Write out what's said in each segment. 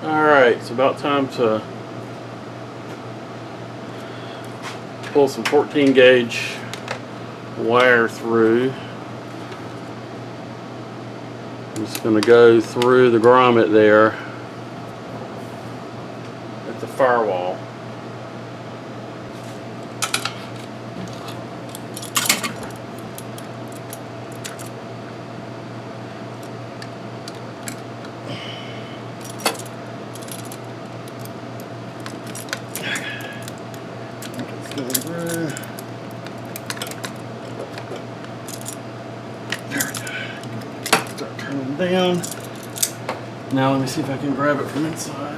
Alright, it's about time to pull some 14 gauge wire through. I'm just going to go through the grommet there at the firewall. Start turning down. Now let me see if I can grab it from inside.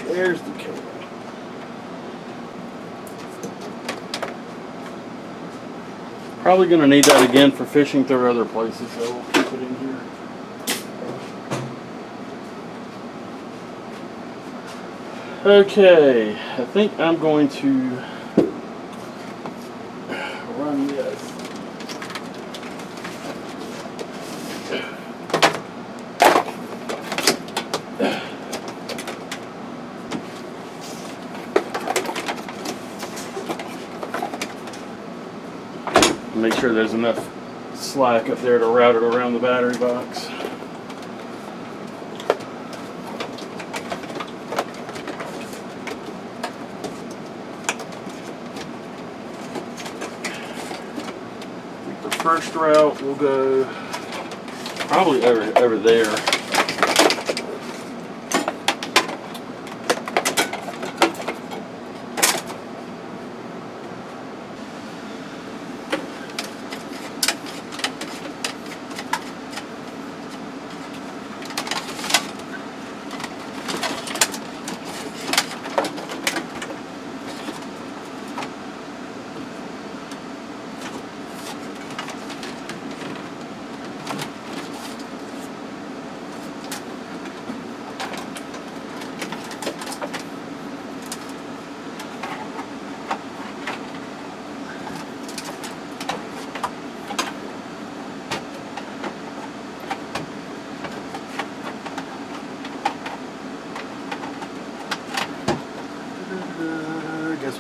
There's the cable. Probably going to need that again for fishing through other places, so we'll keep it in here. Okay, I think I'm going to run this. Make sure there's enough slack up there to route it around the battery box. The first route will go probably over there.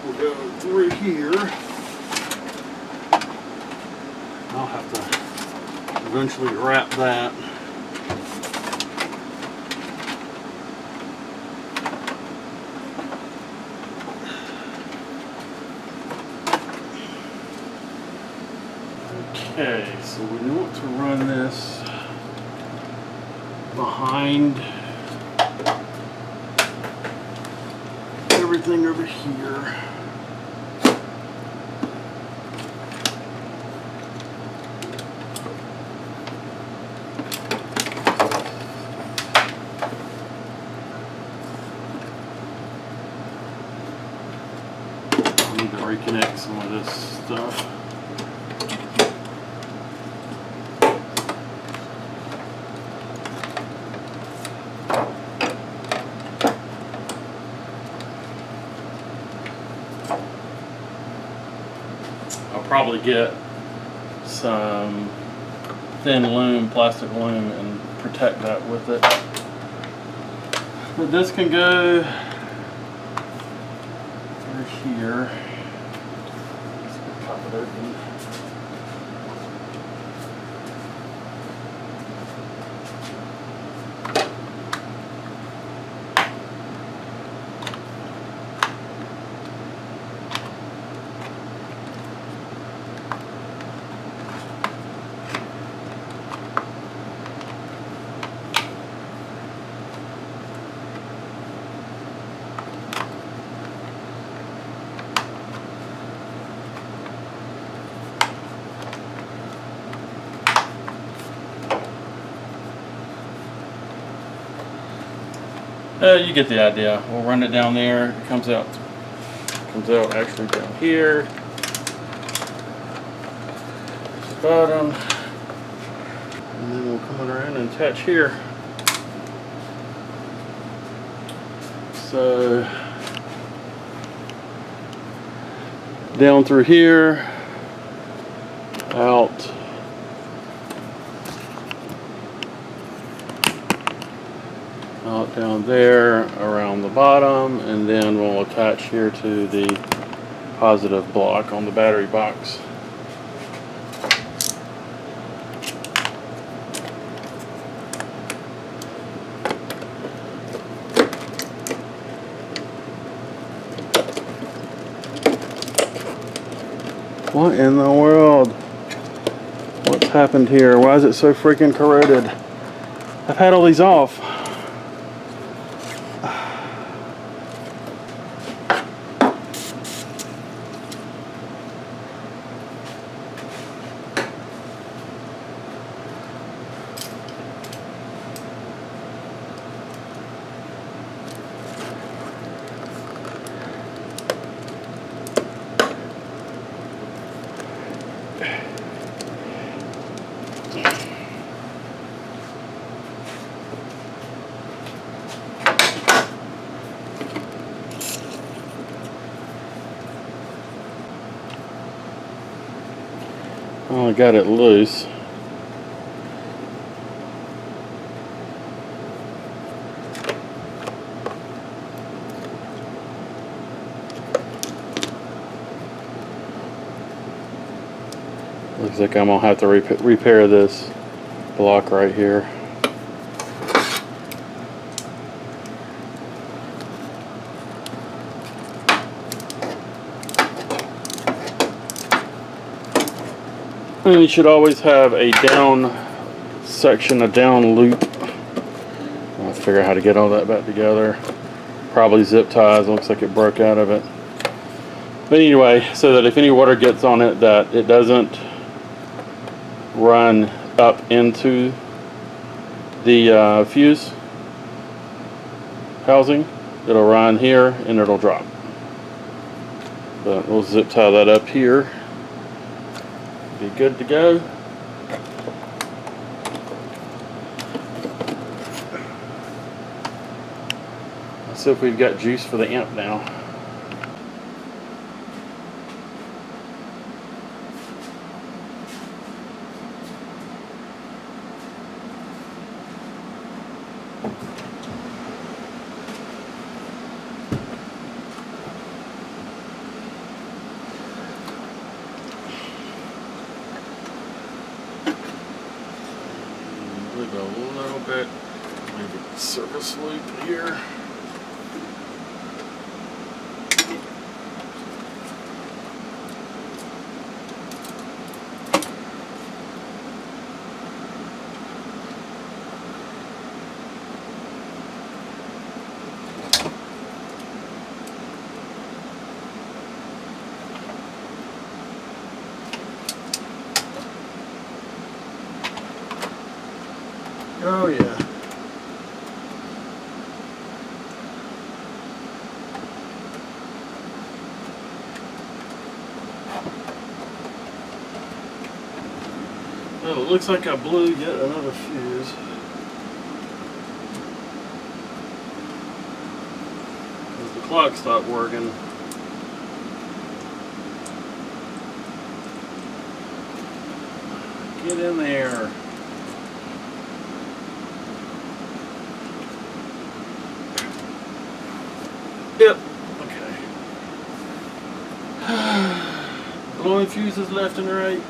We'll go through here. I'll have to eventually wrap that. Okay, so we want to run this behind everything over here. I need to reconnect some of this stuff. Probably get some thin loom, plastic loom, and protect that with it. But this can go through here. Just pop it open. You get the idea. We'll run it down there. It comes out actually down here. Bottom. And then we'll come around and attach here. So down through here, out down there around the bottom, and then we'll attach here to the positive block on the battery box. What in the world? What's happened here? Why is it so freaking corroded? I've had all these off. Oh, I got it loose. Looks like I'm gonna have to repair this block right here. And you should always have a down section, a down loop. I'll figure out how to get all that back together. Probably zip ties. Looks like it broke out of it. But anyway, so that if any water gets on it, that it doesn't run up into the fuse housing. It'll run here and it'll drop. But we'll zip tie that up here. Be good to go. Let's see if we've got juice for the amp now. A little bit, maybe surface loop here. Oh yeah. Oh, it looks like I blew yet another fuse. Because the clock stopped working. Get in there. Yep. Okay. Blowing fuses left and right.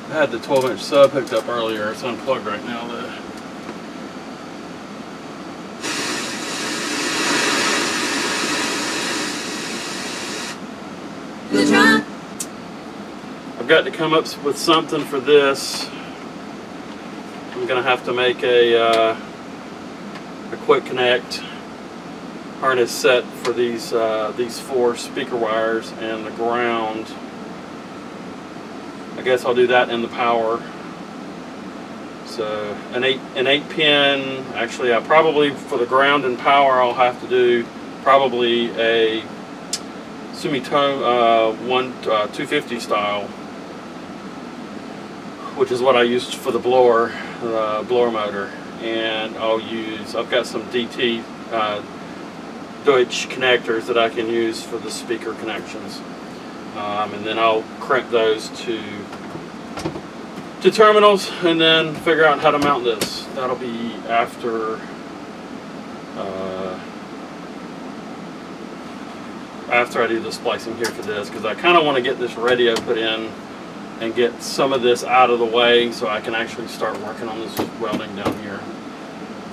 I had the 12-inch sub hooked up earlier. It's unplugged right now though. I've got to come up with something for this. I'm gonna have to make a quick connect harness set for these 4 speaker wires and the ground. I guess I'll do that in the power. So an eight pin. Actually, I probably for the ground and power I'll have to do probably a Sumitomo 250 style, which is what I used for the blower motor. And I've got some DT Deutsch connectors that I can use for the speaker connections, and then I'll crimp those to terminals and then figure out how to mount this. That'll be after I do the splicing here for this, because I kind of want to get this radio put in and get some of this out of the way so I can actually start working on this welding down here.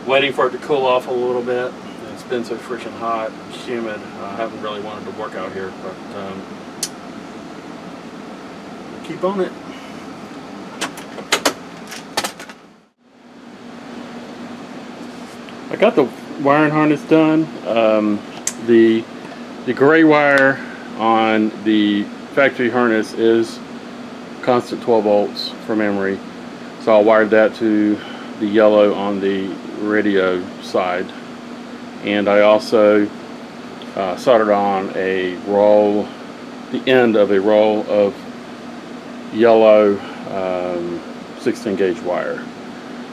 Waiting for it to cool off a little bit. It's been so freaking hot and humid. I haven't really wanted to work out here, but keep on it. I got the wiring harness done. The gray wire on the factory harness is constant 12 volts for memory, so I'll wire that to the yellow on the radio side, and I also soldered on the end of a roll of yellow 16 gauge wire.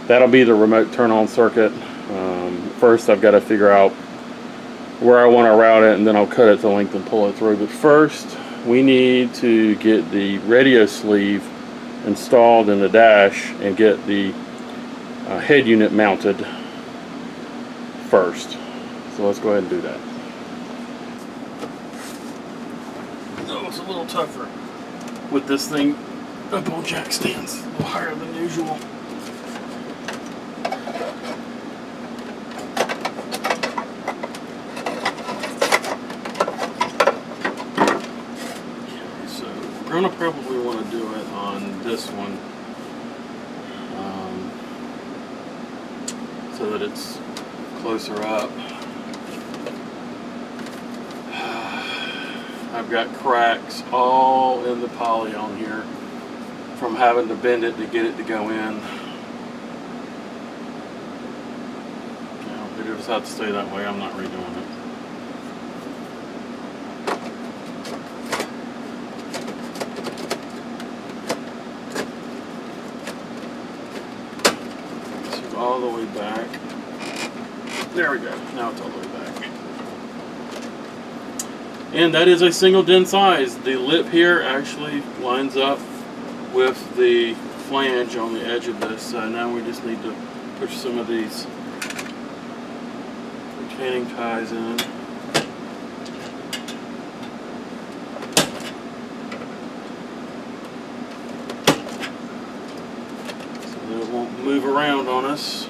That'll be the remote turn on circuit. First I've got to figure out where I want to route it, and then I'll cut it to length and pull it through. But first we need to get the radio sleeve installed in the dash and get the head unit mounted first. So let's go ahead and do that. Oh, it's a little tougher with this thing up on jack stands, a little higher than usual. I'm going to probably want to do it on this one, so that it's closer up. I've got cracks all in the poly on here from having to bend it to get it to go in. It just have to stay that way. I'm not redoing it. All the way back. There we go. Now it's all the way back. And that is a single DIN size. The lip here actually lines up with the flange on the edge of this. Now we just need to push some of these retaining ties in. It won't move around on us.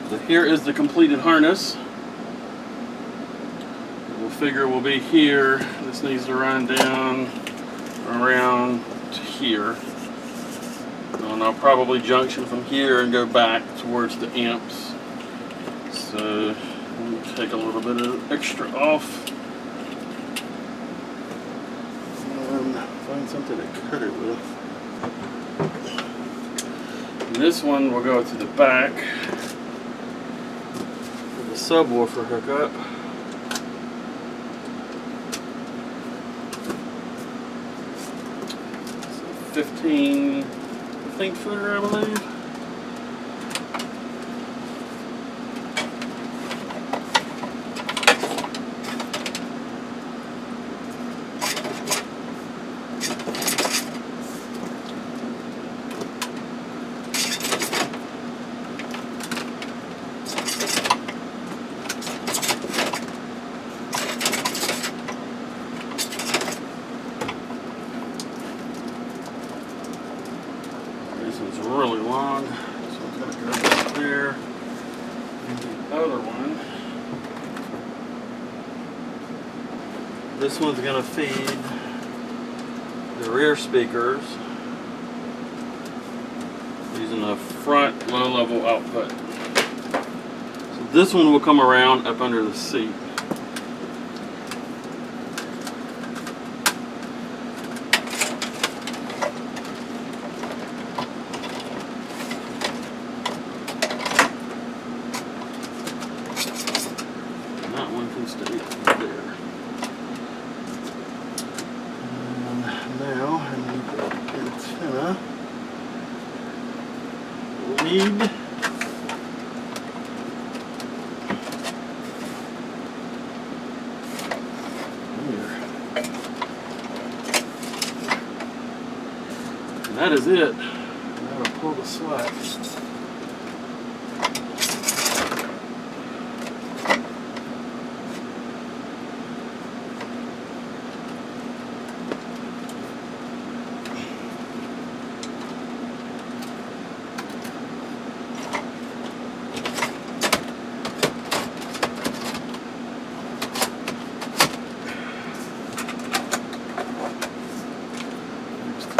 So here is the completed harness. Figure will be here. This needs to run down around to here, and I'll probably junction from here and go back towards the amps. So let me take a little bit of extra off and find something to cut it with. And this one will go to the back of the subwoofer hookup. 15 footer, I believe. This is really long. This one's going to feed the rear speakers using a front low-level output. So this one will come around up under the seat. And that one can stay there. Now I need the antenna lead. Here. And that is it. Now I'll pull the slack.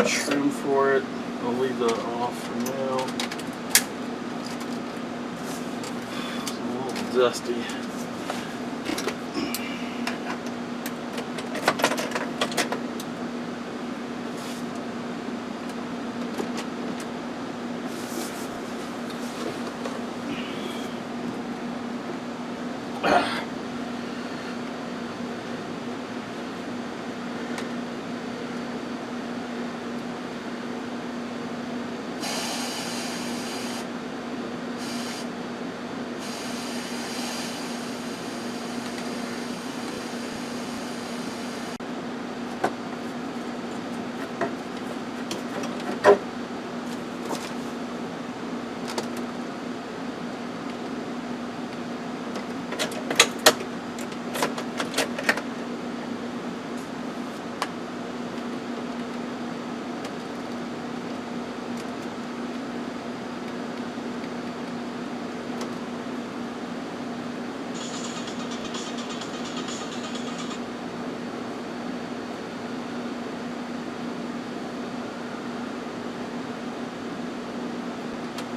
Trim for it. I'll leave that off for now. It's a little dusty.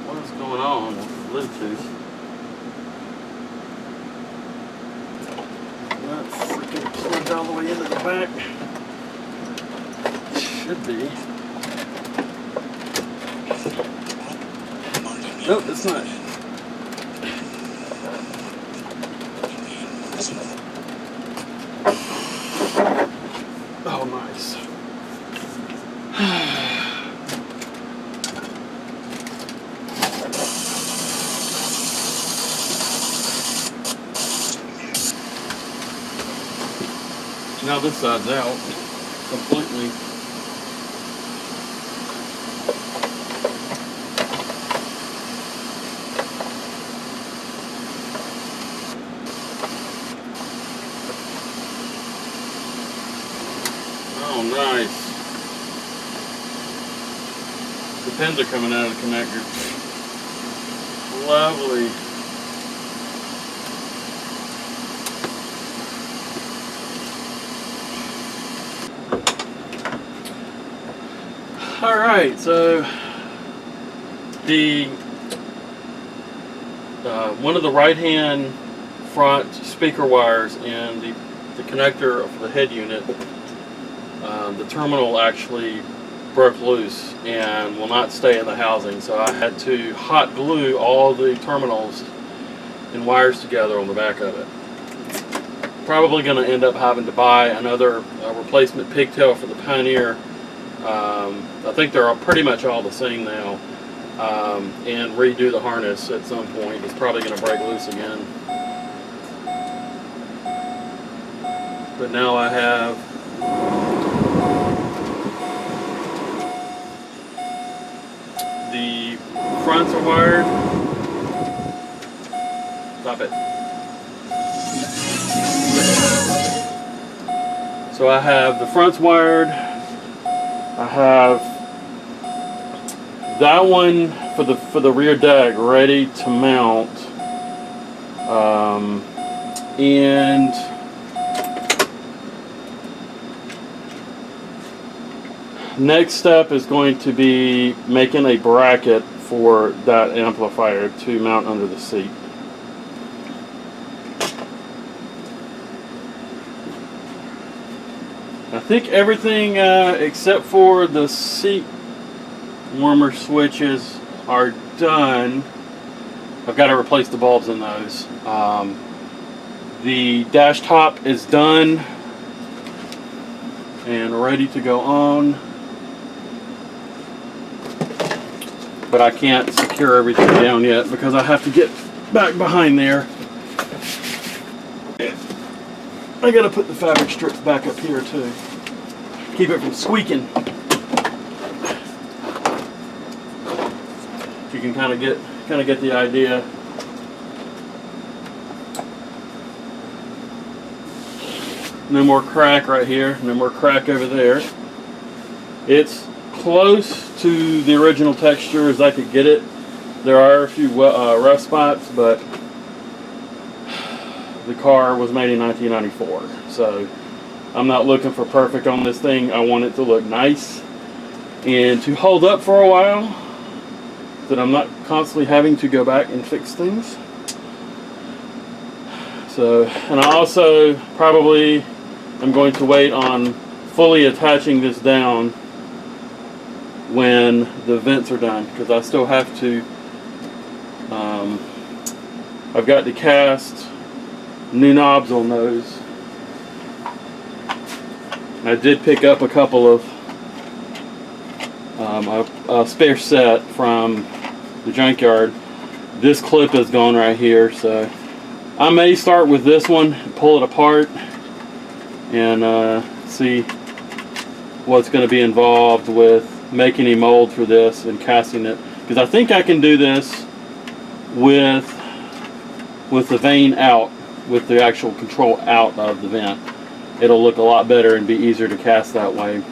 What's going on with Bluetooth? Not freaking plugged all the way into the back. It should be. Nope, it's not. Oh, nice. Now this side's out completely. Oh, nice. The pins are coming out of the connector. Lovely. All right, so the one of the right-hand front speaker wires in the connector for the head unit, the terminal actually broke loose and will not stay in the housing. So I had to hot glue all the terminals and wires together on the back of it. Probably going to end up having to buy another replacement pigtail for the Pioneer. I think they're all pretty much all the same now, and redo the harness at some point. It's probably going to break loose again. But now I have the fronts are wired. Stop it. So I have the fronts wired. I have that one for the rear deck ready to mount, and next step is going to be making a bracket for that amplifier to mount under the seat. I think everything except for the seat warmer switches are done. I've got to replace the bulbs in those. The dash top is done and ready to go on, but I can't secure everything down yet because I have to get back behind there. I gotta put the fabric strips back up here too, keep it from squeaking. You can kind of get the idea. No more crack right here, no more crack over there. It's close to the original texture as I could get it. There are a few rough spots, but the car was made in 1994, so I'm not looking for perfect on this thing. I want it to look nice and to hold up for a while, so that I'm not constantly having to go back and fix things. So, and I also probably am going to wait on fully attaching this down when the vents are done, because I still have to, I've got to cast new knobs on those. I did pick up a couple of a spare set from the junkyard. This clip is gone right here, so I may start with this one, pull it apart, and see what's going to be involved with making a mold for this and casting it, because I think I can do this with the vane out, with the actual control out of the vent. It'll look a lot better and be easier to cast that way.